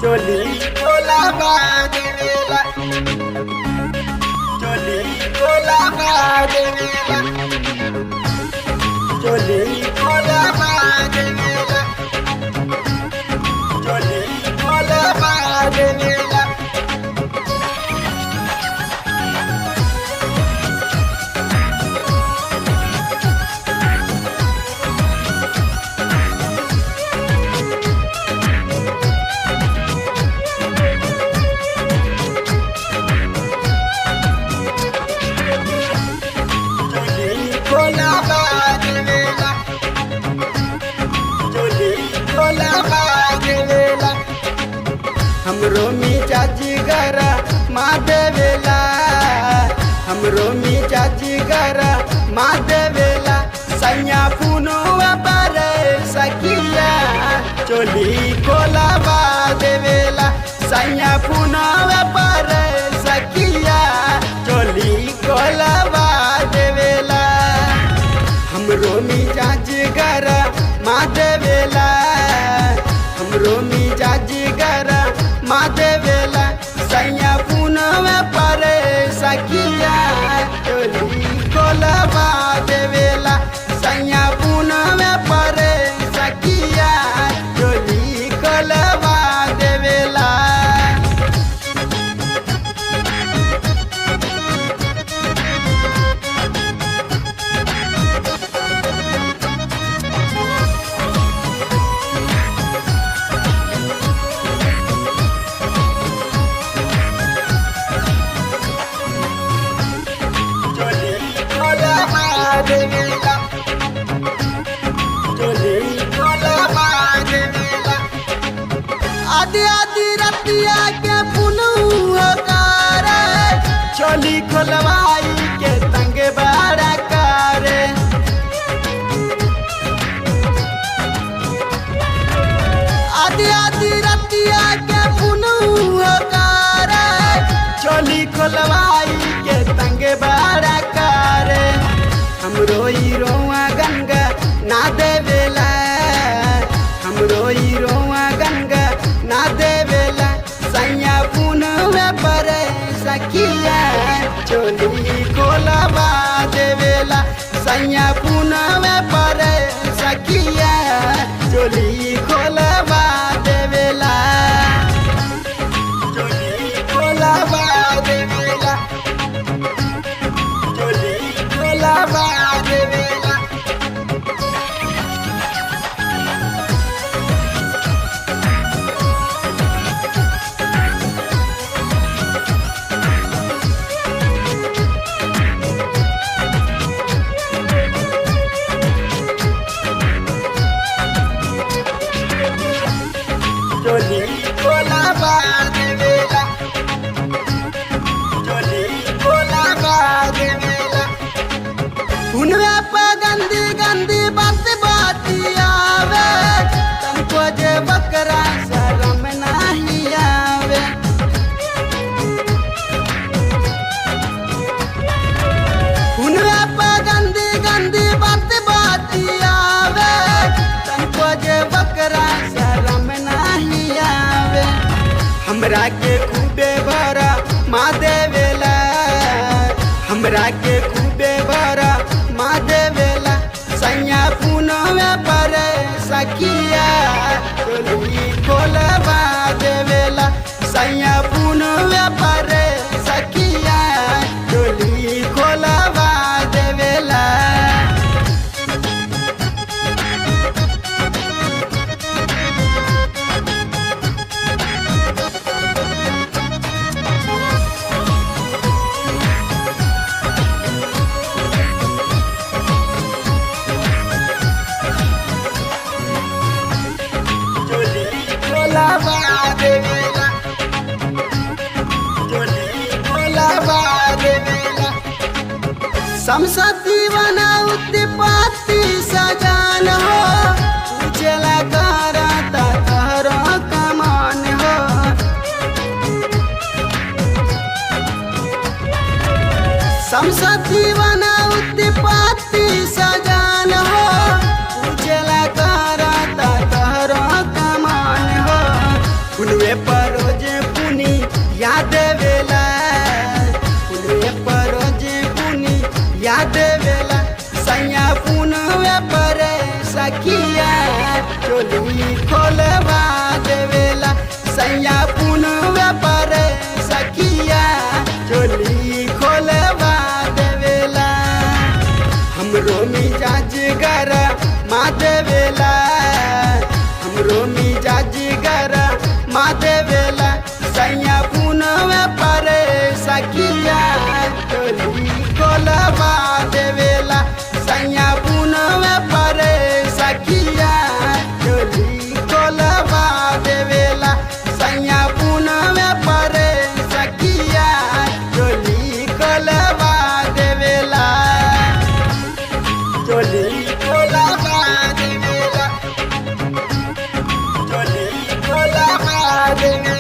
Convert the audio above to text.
चोली खोला बादेला चोली खोला बादेला चोली खोला बादेला चोली खोला बादेला खोला बादेला चोली खोला बादेला हमरो मीचा जिगरा माँ देवेला हमरो मीचा जिगरा माँ देवेला सैया पुनुआ बारे सखिया चोली खोला बादेला सैया पुनुआ बारे सखिया चोली खोला बादेला हमरो मीजा जिगरा माँ देवेला हमरो मीजा जिगरा माँ देवेला सैया पुनवा परे सखिया चोली खोला बादेला सैया पुनवा परे सखिया चोली खोला बादेला बादेला चोली खोला बादेला आदि आदि रतिया के पुनुआ करे चोली खोलवाई के तंगे बड़ा करे आदि आदि रतिया के पुनुआ करे चोली खोलवाई के तंगे बड़ा करे हमरो रोआ गंगा ना देवेला हमरो रोआ गंगा ना देवेला सैया पुनवा परे सखिया चोली खोला बादेला सैया पुनवा परे सखिया चोली खोला बादेला चोली खोला बादेला चोली खोला बादेला चोली खोला बादेला चोली खोला बादेला हुनवे पे गंदी गंदी बात आवे तुमको जे बकरा शर्म नहीं आवे हुनवे पे गंदी गंदी बात आवे तुमको जे बकरा शर्म नहीं आवे हमरा के खूबे भरा माँ देवेला हमरा के खूबे भरा माँ देवेला सैया पुनवा परे सखिया चोली खोला बादेला सैया पुनवा परे सखिया चोली खोला बादेला खोला बादेला चोली खोला बादेला समसती बनाउती पाती सजान हो पूछला करता तहरो कमान हो समसती बनाउती पाती सजान हो पूछला करता तहरो कमान हो उनवे रे